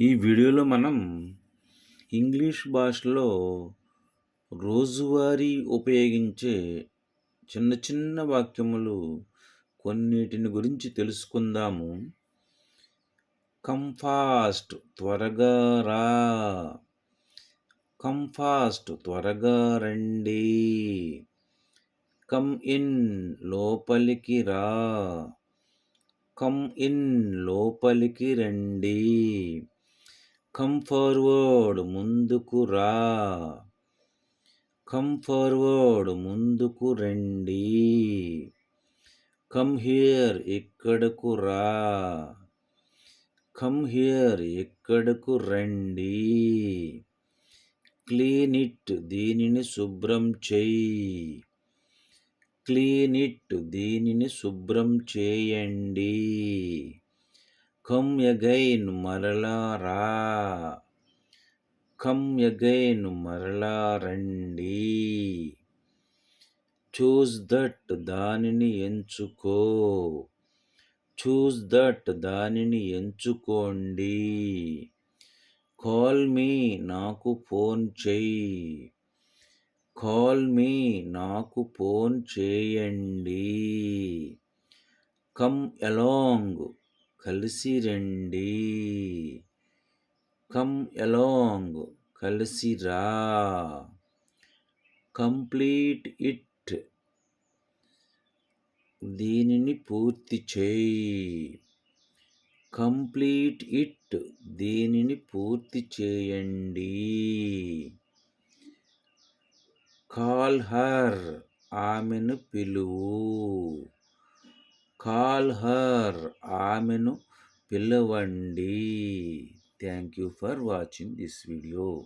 ఈ వీడియోలో మనం ఇంగ్లీష్ భాషలో రోజువారీ ఉపయోగించే చిన్న చిన్న వాక్యములు కొన్నిటిని గురించి తెలుసుకుందాము. కమ్ ఫాస్ట్ త్వరగా రా. కమ్ ఫాస్ట్ త్వరగా రండి. కమ్ ఇన్ లోపలికి రా. కమ్ ఇన్ లోపలికి రండి. కమ్ ఫార్వర్డ్ ముందుకు రా. కమ్ ఫార్వర్డ్ ముందుకు రండి. కమ్ హియర్ ఇక్కడకు రా. కమ్ హియర్ ఇక్కడకు రండి. క్లీన్ ఇట్ దీనిని శుభ్రం చెయ్యి. క్లీన్ ఇట్ దీనిని శుభ్రం చేయండి. కమ్ అగైన్ మరలా రా. కమ్ అగైన్ మరలా రండి. చూస్ దట్ దానిని ఎంచుకో. చూస్ దట్ దానిని ఎంచుకోండి. కాల్ మీ నాకు ఫోన్ చెయ్యి. కాల్ మీ నాకు ఫోన్ చేయండి. కమ్ అలాంగ్ కలిసి రండి. కమ్ అలాంగ్ కలిసి రా. కంప్లీట్ ఇట్ దీనిని పూర్తి చేయి. కంప్లీట్ ఇట్ దీనిని పూర్తి చేయండి. కాల్ హర్ ఆమెను పిలువు. కాల్ హర్ ఆమెను పిలవండి. Thank you for watching this video.